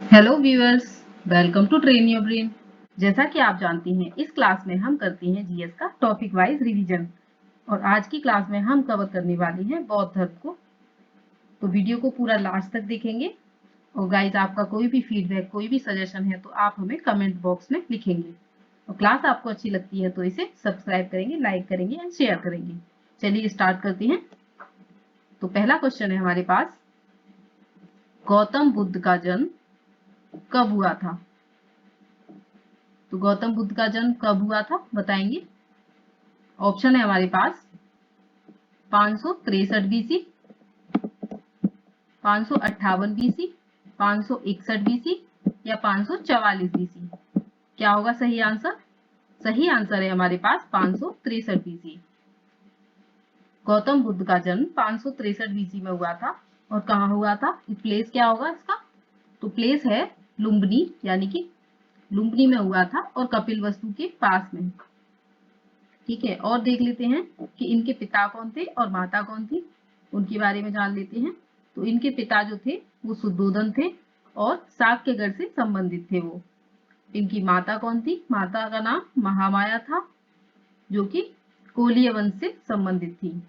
Hello viewers, welcome to train your brain. जैसा कि आप जानती हैं, इस क्लास में हम करते हैं जीएस का टॉपिक वाइज रिवीजन और आज की क्लास में हम कवर करने वाली हैं बौद्ध धर्म को। तो वीडियो को पूरा लास्ट तक देखेंगे और गाइज आपका कोई भी फीडबैक, कोई भी सजेशन है तो आप हमें कमेंट बॉक्स में लिखेंगे और क्लास आपको अच्छी लगती है तो इसे सब्सक्राइब करेंगे, लाइक करेंगे एंड शेयर करेंगे। चलिए स्टार्ट करते हैं। तो पहला क्वेश्चन है हमारे पास, गौतम बुद्ध का जन्म कब हुआ था? तो गौतम बुद्ध का जन्म कब हुआ था बताएंगे। ऑप्शन है हमारे पास 563 बीसी, 558 बीसी, 561 बीसी या 544 बीसी। क्या होगा सही आंसर? सही आंसर है हमारे पास 563 बीसी। गौतम बुद्ध का जन्म 563 बीसी में हुआ था और कहाँ हुआ था? प्लेस क्या होगा इसका? तो प्लेस है लुम्बिनी, यानी कि लुम्बिनी में हुआ था और कपिलवस्तु के पास में। ठीक है, और देख लेते हैं कि इनके पिता कौन थे और माता कौन थी, उनके बारे में जान लेते हैं। तो इनके पिता जो थे वो शुद्धोधन थे और शाक्यगढ़ से संबंधित थे वो। इनकी माता कौन थी? माता का नाम महामाया था, जो कि कोलीय वंश से संबंधित थी।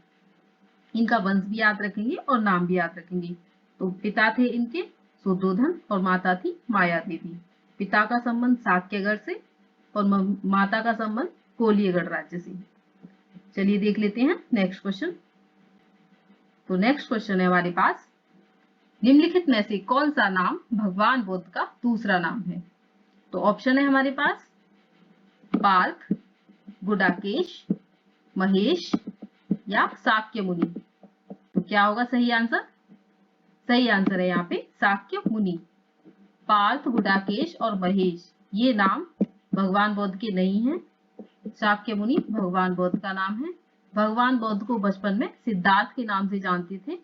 इनका वंश भी याद रखेंगे और नाम भी याद रखेंगे। तो पिता थे इनके शुद्धोधन और माता थी माया देवी। पिता का संबंध शाक्यगढ़ से और माता का संबंध कोलीयगढ़ राज्य से। चलिए देख लेते हैं नेक्स्ट क्वेश्चन। तो नेक्स्ट क्वेश्चन है हमारे पास, निम्नलिखित में से कौन सा नाम भगवान बुद्ध का दूसरा नाम है? तो ऑप्शन है हमारे पास पार्थ, गुडाकेश, महेश या शाक्य मुनि। तो क्या होगा सही आंसर? सही आंसर है यहाँ पे शाक्य मुनि। पार्थ, गुडाकेश और महेश ये नाम भगवान बुद्ध के नहीं हैं। शाक्य मुनि भगवान बुद्ध का नाम है। भगवान बुद्ध को बचपन में सिद्धार्थ के नाम से जानते थे,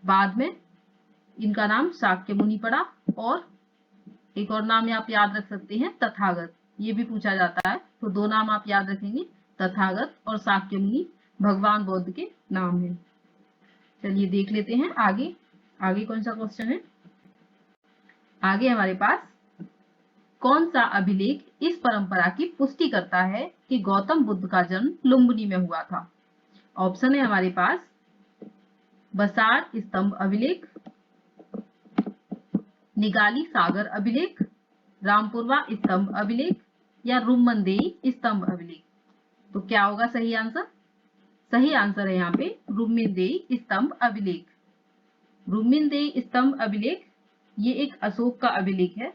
बाद में इनका नाम शाक्य मुनि पड़ा। और एक और नाम आप याद रख सकते हैं तथागत, ये भी पूछा जाता है। तो दो नाम आप याद रखेंगे, तथागत और शाक्य मुनि भगवान बुद्ध के नाम है। चलिए देख लेते हैं आगे। आगे कौन सा क्वेश्चन है? आगे हमारे पास कौन सा अभिलेख इस परंपरा की पुष्टि करता है कि गौतम बुद्ध का जन्म लुम्बिनी में हुआ था? ऑप्शन है हमारे पास बसार स्तंभ अभिलेख, निगाली सागर अभिलेख, रामपुरवा स्तंभ अभिलेख या रुमनदेई स्तंभ अभिलेख। तो क्या होगा सही आंसर? सही आंसर है यहाँ पे रुमनदेई स्तंभ अभिलेख। रुमनदेई स्तंभ अभिलेख ये एक अशोक का अभिलेख है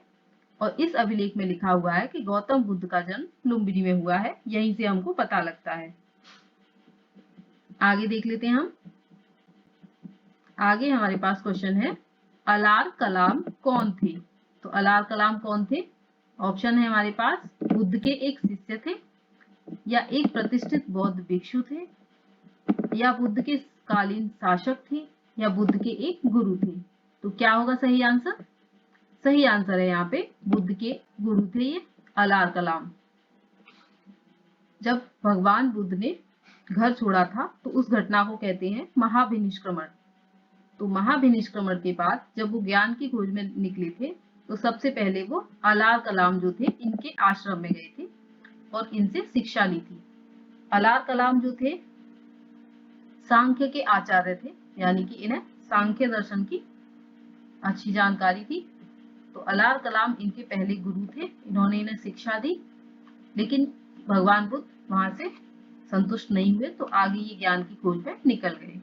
और इस अभिलेख में लिखा हुआ है कि गौतम बुद्ध का जन्म लुम्बिनी में हुआ है। यहीं से हमको पता लगता है। आगे देख लेते हैं हम। आगे हमारे पास क्वेश्चन है, अलार कलाम कौन थे? तो अलार कलाम कौन थे? ऑप्शन है हमारे पास बुद्ध के एक शिष्य थे, या एक प्रतिष्ठित बौद्ध भिक्षु थे, या बुद्ध के कालीन शासक थे, या बुद्ध के एक गुरु थे। तो क्या होगा सही आंसर? सही आंसर है यहाँ पे बुद्ध के गुरु थे ये अलार कलाम। जब भगवान बुद्ध ने घर छोड़ा था तो उस घटना को कहते हैं महाभिनिष्क्रमण। तो महाभिनिष्क्रमण के बाद जब वो ज्ञान की खोज में निकले थे तो सबसे पहले वो अलार कलाम जो थे इनके आश्रम में गए थे और इनसे शिक्षा ली थी। अलार कलाम जो थे सांख्य के आचार्य थे, यानी कि इन्हें सांख्य दर्शन की अच्छी जानकारी थी। तो अलार कलाम इनके पहले गुरु थे, इन्होंने इन्हें शिक्षा दी, लेकिन भगवान बुद्ध वहां से संतुष्ट नहीं हुए तो आगे ये ज्ञान की खोज में निकल गए।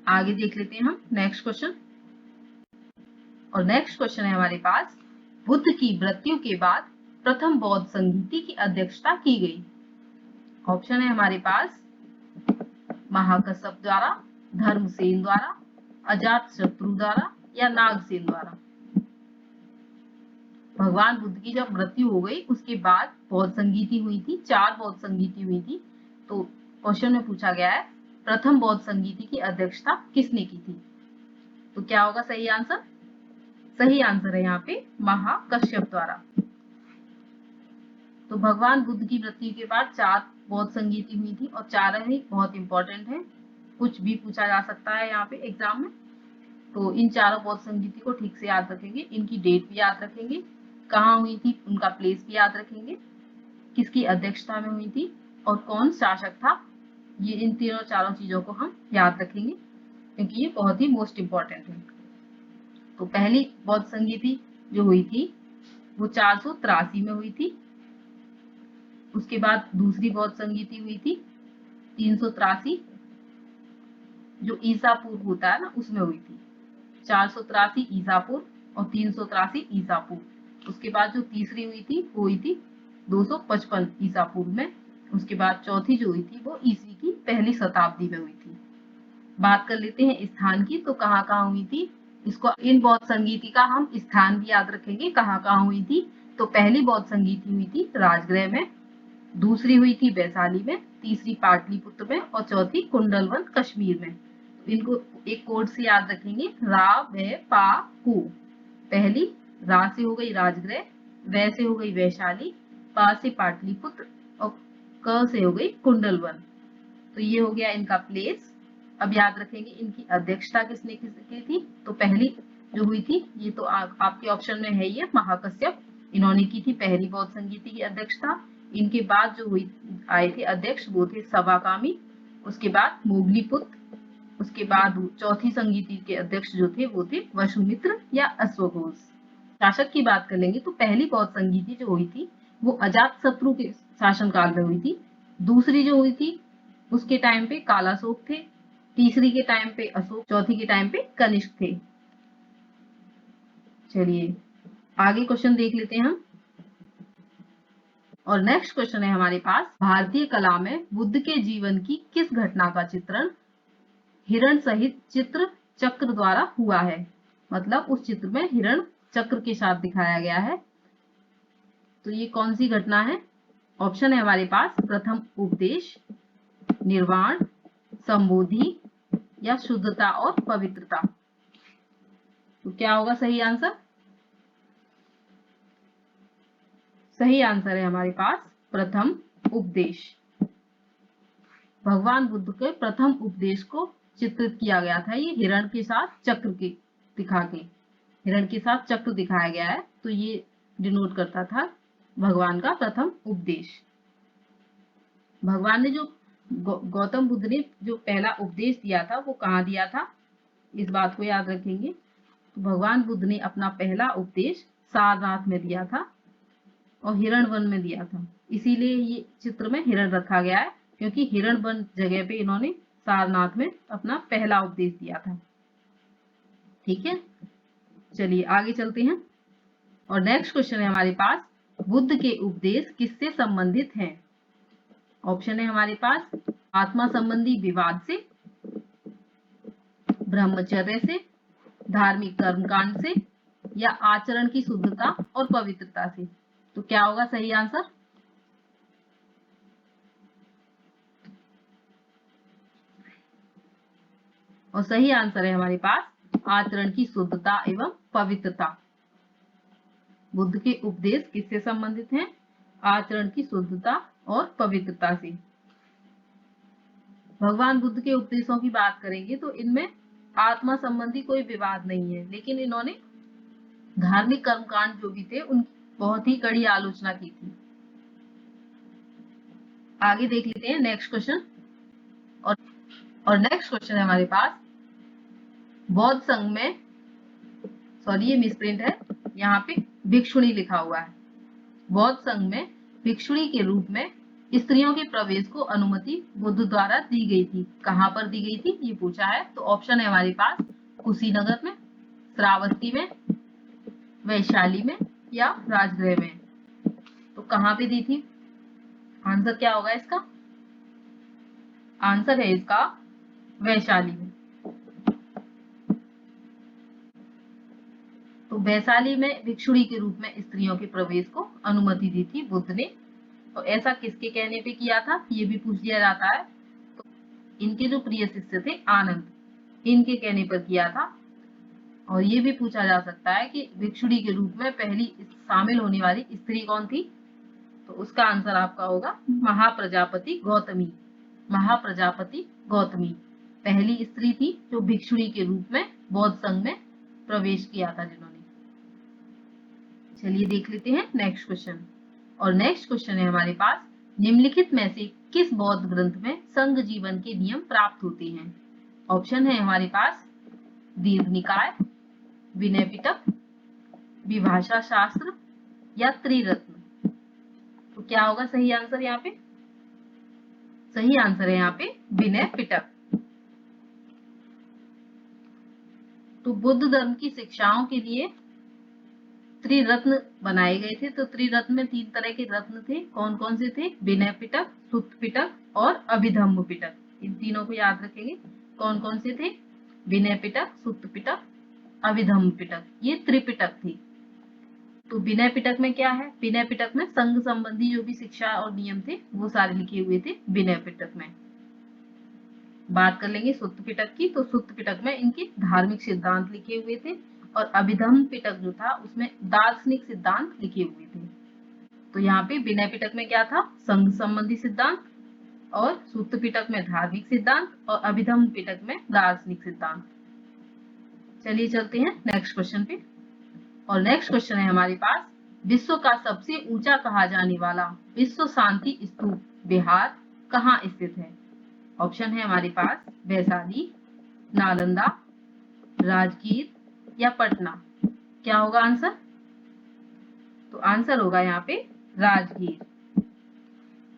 आगे देख लेते हैं हम नेक्स्ट क्वेश्चन। और नेक्स्ट क्वेश्चन है हमारे पास, बुद्ध की मृत्यु के बाद प्रथम बौद्ध संगीति की अध्यक्षता की गई। ऑप्शन है हमारे पास महाकश्यप द्वारा, धर्मसेन द्वारा, अजातशत्रु द्वारा या नागसेन द्वारा। भगवान बुद्ध की जब मृत्यु हो गई उसके बाद बौद्ध संगीति हुई थी, 4 बौद्ध संगीति हुई थी। तो क्वेश्चन में पूछा गया है प्रथम बौद्ध संगीति की अध्यक्षता किसने की थी? तो क्या होगा सही आंसर? सही आंसर है यहाँ पे महाकश्यप द्वारा। तो भगवान बुद्ध की मृत्यु के बाद 4 बौद्ध संगीति हुई थी और 4 ही बहुत इंपॉर्टेंट है, कुछ भी पूछा जा सकता है यहाँ पे एग्जाम में। तो इन चारों बौद्ध संगीति को ठीक से याद रखेंगे, इनकी डेट भी याद रखेंगे, कहाँ हुई थी उनका प्लेस भी याद रखेंगे, किसकी अध्यक्षता में हुई थी और कौन शासक था। ये इन तीनों चारों चीजों को हम याद रखेंगे क्योंकि ये बहुत ही मोस्ट इम्पोर्टेंट है। तो पहली बौद्ध संगीति जो हुई थी वो 483 में हुई थी। उसके बाद दूसरी बौद्ध संगीति हुई थी 383, जो ईसा पूर्व होता है ना, उसमें हुई थी। 483 ईसा पूर्व और 383 ईसा पूर्व। उसके बाद जो तीसरी हुई थी वो हुई थी 255 ईसा पूर्व में। उसके बाद चौथी जो हुई थी वो ईसवी की पहली शताब्दी में हुई थी। बात कर लेते हैं स्थान की, तो कहाँ कहाँ हुई थी। इसको इन बौद्ध संगीति का हम स्थान भी याद रखेंगे, कहाँ कहाँ हुई थी। तो पहली बौद्ध संगीति हुई थी राजगृह में, दूसरी हुई थी वैशाली में, तीसरी पाटलिपुत्र में और चौथी कुंडलवन कश्मीर में। इनको एक कोड से याद रखेंगे, रा वे पा कु। पहली रा से हो गई राजगृह, वै से हो गई वैशाली, पा से पाटलिपुत्र और क से हो गई कुंडलवन। तो ये हो गया इनका प्लेस। अब याद रखेंगे इनकी अध्यक्षता किसने की थी। तो पहली जो हुई थी ये तो आपके ऑप्शन में है, ये महाकश्यप, इन्होंने की थी पहली बौद्ध संगीति की अध्यक्षता। इनके बाद जो हुई आए थे अध्यक्ष वो थे सवाकामी, उसके बाद मोगलीपुत्र, उसके बाद चौथी संगीति के अध्यक्ष जो थे वो थे वसुमित्र या अश्वघोष। शासक की बात कर लेंगे तो पहली बौद्ध संगीति जो हुई थी वो अजातशत्रु के शासनकाल में हुई थी। दूसरी जो हुई थी उसके टाइम पे कालाशोक थे, तीसरी के टाइम पे अशोक, चौथी के टाइम पे कनिष्क थे। चलिए आगे क्वेश्चन देख लेते हैं हम। और नेक्स्ट क्वेश्चन है हमारे पास, भारतीय कला में बुद्ध के जीवन की किस घटना का चित्रण हिरण सहित चित्र चक्र द्वारा हुआ है। मतलब उस चित्र में हिरण चक्र के साथ दिखाया गया है। तो ये कौन सी घटना है। ऑप्शन है हमारे पास, प्रथम उपदेश, निर्वाण, संबोधि या शुद्धता और पवित्रता। तो क्या होगा सही आंसर। सही आंसर है हमारे पास प्रथम उपदेश। भगवान बुद्ध के प्रथम उपदेश को चित्रित किया गया था, ये हिरण के साथ चक्र के दिखा के, हिरण के साथ चक्र दिखाया गया है। तो ये डिनोट करता था भगवान का प्रथम उपदेश। भगवान ने जो गौतम बुद्ध ने जो पहला उपदेश दिया था वो कहाँ दिया था, इस बात को याद रखेंगे। तो भगवान बुद्ध ने अपना पहला उपदेश सारनाथ में दिया था और हिरण वन में दिया था। इसीलिए ये चित्र में हिरण रखा गया है क्योंकि हिरण वन जगह पे इन्होंने सारनाथ में अपना पहला उपदेश दिया था। ठीक है, चलिए आगे चलते हैं। और नेक्स्ट क्वेश्चन है हमारे पास, बुद्ध के उपदेश किससे संबंधित हैं। ऑप्शन है हमारे पास, आत्मा संबंधी विवाद से, ब्रह्मचर्य से, धार्मिक कर्मकांड से या आचरण की शुद्धता और पवित्रता से। तो क्या होगा सही आंसर। और सही आंसर है हमारे पास आचरण की शुद्धता एवं पवित्रता। बुद्ध के उपदेश किससे संबंधित हैं, आचरण की शुद्धता और पवित्रता से। भगवान बुद्ध के उपदेशों की बात करेंगे तो इनमें आत्मा संबंधी कोई विवाद नहीं है, लेकिन इन्होंने धार्मिक कर्मकांड जो भी थे उनकी बहुत ही कड़ी आलोचना की थी। आगे देख लेते हैं नेक्स्ट क्वेश्चन। और नेक्स्ट क्वेश्चन है हमारे पास, बौद्ध संघ में, सॉरी ये मिसप्रिंट है, यहाँ पे भिक्षुणी लिखा हुआ है। बौद्ध संघ में भिक्षुणी के रूप में स्त्रियों के प्रवेश को अनुमति बुद्ध द्वारा दी गई थी। कहाँ पर दी गई थी ये पूछा है। तो ऑप्शन है हमारे पास, कुशीनगर में, श्रावस्ती में, वैशाली में या राजगृह में। तो कहाँ पे दी थी, आंसर क्या होगा इसका। आंसर है इसका वैशाली में। तो वैशाली में भिक्षुणी के रूप में स्त्रियों के प्रवेश को अनुमति दी थी बुद्ध ने। तो ऐसा किसके कहने पे किया था ये भी पूछ लिया जाता है। तो इनके जो प्रिय शिष्य थे आनंद, इनके कहने पर किया था। और ये भी पूछा जा सकता है कि भिक्षुणी के रूप में पहली शामिल होने वाली स्त्री कौन थी। तो उसका आंसर आपका होगा महाप्रजापति गौतमी। महाप्रजापति गौतमी पहली स्त्री थी जो भिक्षुणी के रूप में बौद्ध संघ में प्रवेश किया था जिन्होंने। चलिए देख लेते हैं नेक्स्ट क्वेश्चन। और नेक्स्ट क्वेश्चन है हमारे पास, निम्नलिखित में से किस बौद्ध ग्रंथ में संघ जीवन के नियम प्राप्त होते हैं? ऑप्शन है हमारे पास दीर्घ निकाय, विनय पिटक, विभाषा शास्त्र या त्रिरत्न। तो क्या होगा सही आंसर यहाँ पे? सही आंसर है यहाँ पे विनय पिटक। तो बुद्ध धर्म की शिक्षाओं के लिए त्रिरत्न बनाए गए थे। तो त्रिरत्न में 3 तरह के रत्न थे। कौन कौन से थे? विनय पिटक, सुत्त पिटक और अभिधम्म पिटक। इन तीनों को याद रखेंगे। कौन कौन से थे? विनय पिटक, सुत्त पिटक, अभिधम्म पिटक, ये त्रिपिटक थे। तो विनय पिटक में क्या है? विनय पिटक में संघ संबंधी जो भी शिक्षा और नियम थे वो सारे लिखे हुए थे विनय पिटक में। बात कर लेंगे सुत्त पिटक की। तो सुत्त पिटक में इनके धार्मिक सिद्धांत लिखे हुए थे और अभिधम्म पिटक जो था उसमें दार्शनिक सिद्धांत लिखे हुए थे। तो यहाँ पे विनय पिटक में क्या था? संघ संबंधी सिद्धांत, और सुत्त पिटक में धार्मिक सिद्धांत, और अभिधम्म पिटक में दार्शनिक सिद्धांत। चलिए चलते हैं नेक्स्ट क्वेश्चन पे। और नेक्स्ट क्वेश्चन है हमारे पास, विश्व का सबसे ऊंचा कहा जाने वाला विश्व शांति स्तूप बिहार कहाँ स्थित है? ऑप्शन है हमारे पास वैशाली, नालंदा, राजगीर या पटना। क्या होगा आंसर? तो आंसर होगा यहाँ पे राजगीर।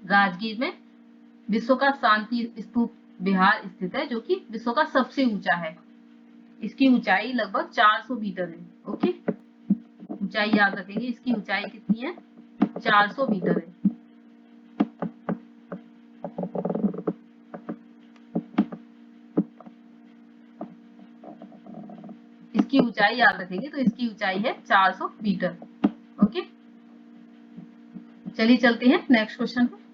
राजगीर में विश्व का शांति स्तूप बिहार स्थित है, जो कि विश्व का सबसे ऊंचा है। इसकी ऊंचाई लगभग 400 मीटर है। ओके, ऊंचाई याद रखेंगे। इसकी ऊंचाई कितनी है? 400 मीटर है। इसकी ऊंचाई याद रखेंगे। तो इसकी ऊंचाई है 400 मीटर। ओके, चलिए चलते हैं नेक्स्ट क्वेश्चन पे।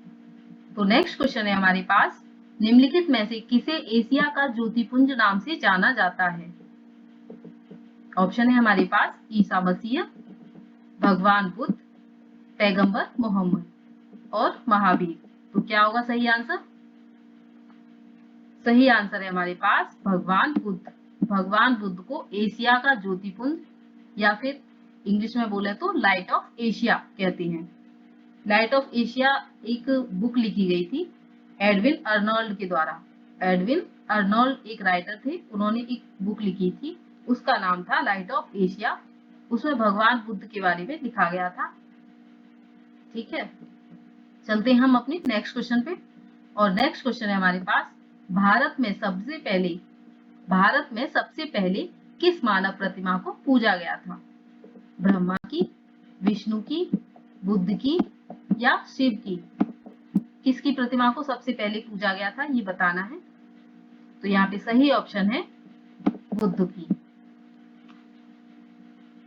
तो नेक्स्ट क्वेश्चन है हमारे पास, निम्नलिखित में से किसे एशिया का ज्योतिपुंज नाम से जाना जाता है? ऑप्शन है हमारे पास ईसा मसीह, भगवान बुद्ध, पैगंबर मोहम्मद और महावीर। तो क्या होगा सही आंसर? सही आंसर है हमारे पास भगवान बुद्ध। भगवान बुद्ध को एशिया का ज्योतिपुंज या फिर इंग्लिश में बोले तो लाइट ऑफ एशिया कहते हैं। लाइट ऑफ एशिया एक बुक लिखी गई थी एडविन अर्नोल्ड के द्वारा। एडविन अर्नोल्ड एक राइटर थे, उन्होंने एक बुक लिखी थी, उसका नाम था लाइट ऑफ एशिया। उसमें भगवान बुद्ध के बारे में लिखा गया था। ठीक है, चलते हैं हम अपने नेक्स्ट क्वेश्चन पे। और नेक्स्ट क्वेश्चन है हमारे पास, भारत में सबसे पहले किस मानव प्रतिमा को पूजा गया था? ब्रह्मा की, विष्णु की, बुद्ध की या शिव की? किसकी प्रतिमा को सबसे पहले पूजा गया था ये बताना है। तो यहाँ पे सही ऑप्शन है बुद्ध की।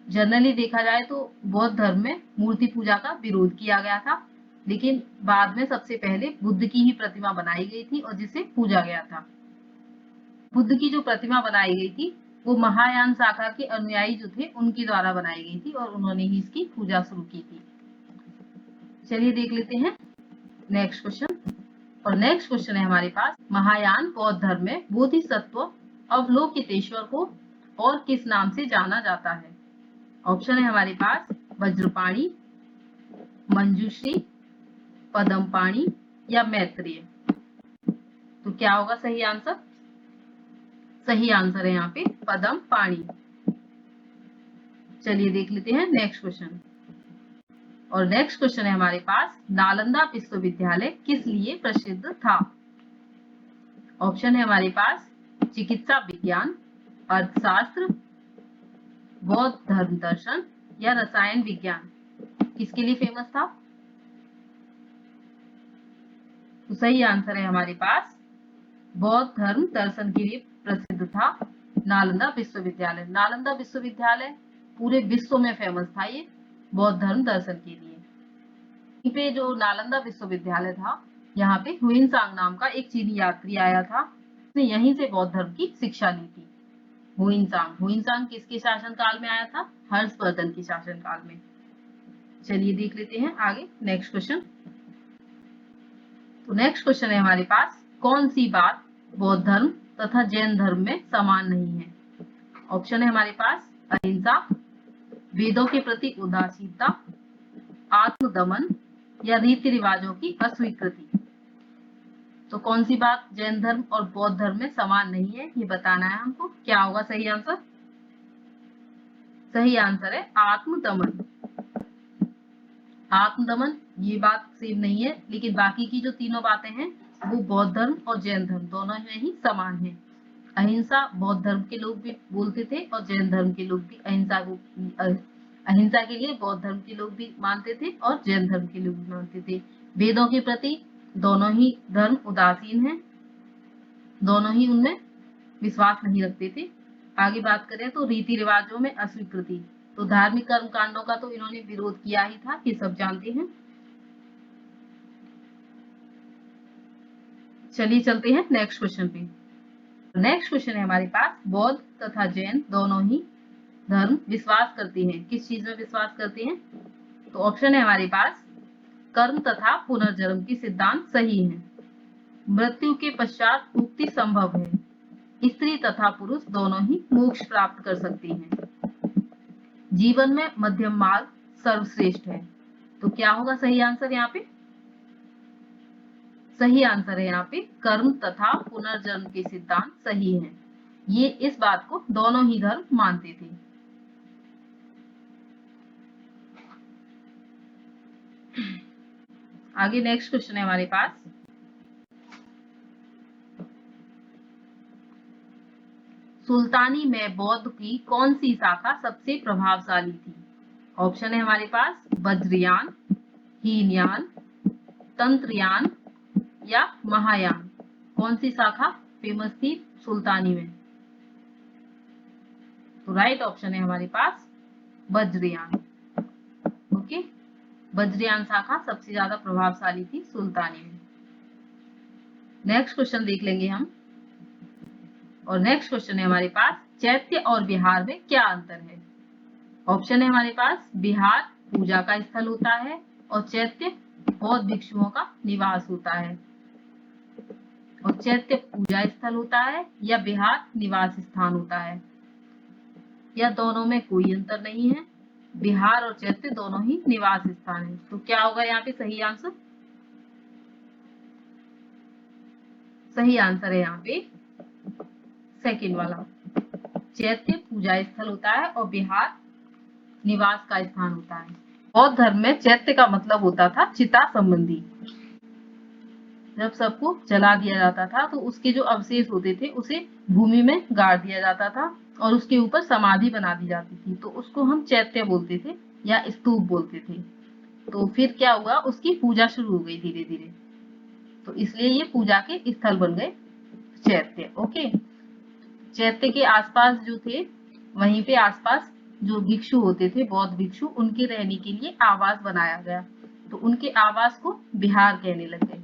जनरली देखा जाए तो बौद्ध धर्म में मूर्ति पूजा का विरोध किया गया था, लेकिन बाद में सबसे पहले बुद्ध की ही प्रतिमा बनाई गई थी और जिसे पूजा गया था। बुद्ध की जो प्रतिमा बनाई गई थी वो महायान शाखा के अनुयायी जो थे उनके द्वारा बनाई गई थी और उन्होंने ही इसकी पूजा शुरू की थी। चलिए देख लेते हैं नेक्स्ट क्वेश्चन। और नेक्स्ट क्वेश्चन है हमारे पास, महायान बौद्ध धर्म में बोधिसत्व अवलोकितेश्वर को और किस नाम से जाना जाता है? ऑप्शन है हमारे पास वज्रपाणी, मंजूश्री, पदमपाणी या मैत्रेय। तो क्या होगा सही आंसर? सही आंसर है यहाँ पे पदमपाणी। चलिए देख लेते हैं नेक्स्ट क्वेश्चन। और नेक्स्ट क्वेश्चन है हमारे पास, नालंदा विश्वविद्यालय किस लिए प्रसिद्ध था? ऑप्शन है हमारे पास चिकित्सा विज्ञान, अर्थशास्त्र, बौद्ध धर्म दर्शन या रसायन विज्ञान। किसके लिए फेमस था? तो सही आंसर है हमारे पास बौद्ध धर्म दर्शन के लिए प्रसिद्ध था नालंदा विश्वविद्यालय। नालंदा विश्वविद्यालय पूरे विश्व में फेमस था ये बौद्ध धर्म दर्शन के लिए। यहीं पे जो नालंदा विश्वविद्यालय था, यहाँ पे हुइनसांग नाम का एक चीनी यात्री आया था, उसने यहीं से बौद्ध धर्म की शिक्षा ली थी। हुइनसांग किसके शासन काल में आया था? हर्षवर्धन के शासन काल में। चलिए देख लेते हैं आगे नेक्स्ट क्वेश्चन। तो नेक्स्ट क्वेश्चन है हमारे पास, कौन सी बात बौद्ध धर्म तथा जैन धर्म में समान नहीं है? ऑप्शन है हमारे पास अहिंसा, वेदों के प्रति उदासीनता, आत्मदमन या रीति रिवाजों की अस्वीकृति। तो कौन सी बात जैन धर्म और बौद्ध धर्म में समान नहीं है, ये बताना है हमको। क्या होगा सही आंसर? सही आंसर है आत्मदमन। आत्मदमन ये बात सेम नहीं है, लेकिन बाकी की जो तीनों बातें हैं वो बौद्ध धर्म और जैन धर्म दोनों में ही समान है। अहिंसा बौद्ध धर्म के लोग भी बोलते थे और जैन धर्म के लोग भी अहिंसा के लिए बौद्ध धर्म के लोग भी मानते थे और जैन धर्म के लोग भी मानते थे। वेदों के प्रति दोनों ही धर्म उदासीन हैं, दोनों ही उनमें विश्वास नहीं रखते थे। आगे बात करें तो रीति रिवाजों में अस्वीकृति, तो धार्मिक कर्म कांडों का तो इन्होंने विरोध किया ही था, ये सब जानते हैं। चलिए चलते हैं नेक्स्ट क्वेश्चन पे। नेक्स्ट क्वेश्चन है हमारे पास, बौद्ध तथा जैन दोनों ही धर्म विश्वास करते हैं, किस चीज में विश्वास करते हैं? तो ऑप्शन है हमारे पास कर्म तथा पुनर्जन्म की सिद्धांत सही है, मृत्यु के पश्चात मुक्ति संभव है, स्त्री तथा पुरुष दोनों ही मोक्ष प्राप्त कर सकते हैं, जीवन में मध्यम मार्ग सर्वश्रेष्ठ है। तो क्या होगा सही आंसर यहाँ पे? सही आंसर है यहाँ पे कर्म तथा पुनर्जन्म के सिद्धांत सही है। ये इस बात को दोनों ही धर्म मानते थे। आगे नेक्स्ट क्वेश्चन है हमारे पास, सुल्तानी में बौद्ध की कौन सी शाखा सबसे प्रभावशाली थी? ऑप्शन है हमारे पास वज्रयान, हीनयान, तंत्रयान या महायान। कौन सी शाखा फेमस थी सुल्तानी में? तो राइट ऑप्शन है हमारे पास वज्रयान। ओके, वज्रयान शाखा सबसे ज्यादा प्रभावशाली थी सुल्तानी में। नेक्स्ट क्वेश्चन देख लेंगे हम, और नेक्स्ट क्वेश्चन है हमारे पास, चैत्य और बिहार में क्या अंतर है? ऑप्शन है हमारे पास बिहार पूजा का स्थल होता है और चैत्य बौद्ध भिक्षुओं का निवास होता है। और चैत्य पूजा स्थल होता है या बिहार निवास स्थान होता है, या दोनों में कोई अंतर नहीं है? बिहार और चैत्य दोनों ही निवास स्थान है। तो क्या होगा यहाँ पे सही आंसर? सही आंसर है यहाँ पे सेकंड वाला, चैत्य पूजा स्थल होता है और बिहार निवास का स्थान होता है। बौद्ध धर्म में चैत्य का मतलब होता था चिता संबंधी। जब सबको जला दिया जाता था तो उसके जो अवशेष होते थे उसे भूमि में गाड़ दिया जाता था और उसके ऊपर समाधि बना दी जाती थी, तो उसको हम चैत्य बोलते थे या स्तूप बोलते थे। तो फिर क्या हुआ, उसकी पूजा शुरू हो गई धीरे धीरे, तो इसलिए ये पूजा के स्थल बन गए चैत्य। ओके, चैत्य के आसपास जो थे वहीं पे आसपास जो भिक्षु होते थे, बौद्ध भिक्षु, उनके रहने के लिए आवास बनाया गया, तो उनके आवास को बिहार कहने लग गए।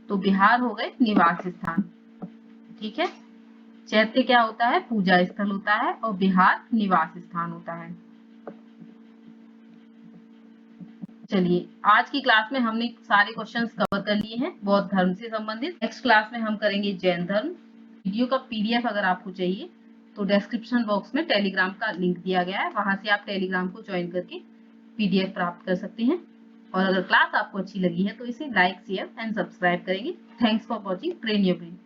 तो बिहार हो गए निवास स्थान। ठीक है, चैत्य क्या होता है? पूजा स्थल होता है और बिहार निवास स्थान होता है। चलिए, आज की क्लास में हमने सारे क्वेश्चंस कवर कर लिए हैं बौद्ध धर्म से संबंधित। नेक्स्ट क्लास में हम करेंगे जैन धर्म। वीडियो का पीडीएफ अगर आपको चाहिए तो डिस्क्रिप्शन बॉक्स में टेलीग्राम का लिंक दिया गया है, वहां से आप टेलीग्राम को ज्वाइन करके पीडीएफ प्राप्त कर सकते हैं। और अगर क्लास आपको अच्छी लगी है तो इसे लाइक, शेयर एंड सब्सक्राइब करेंगे। Thanks for watching, train your brain.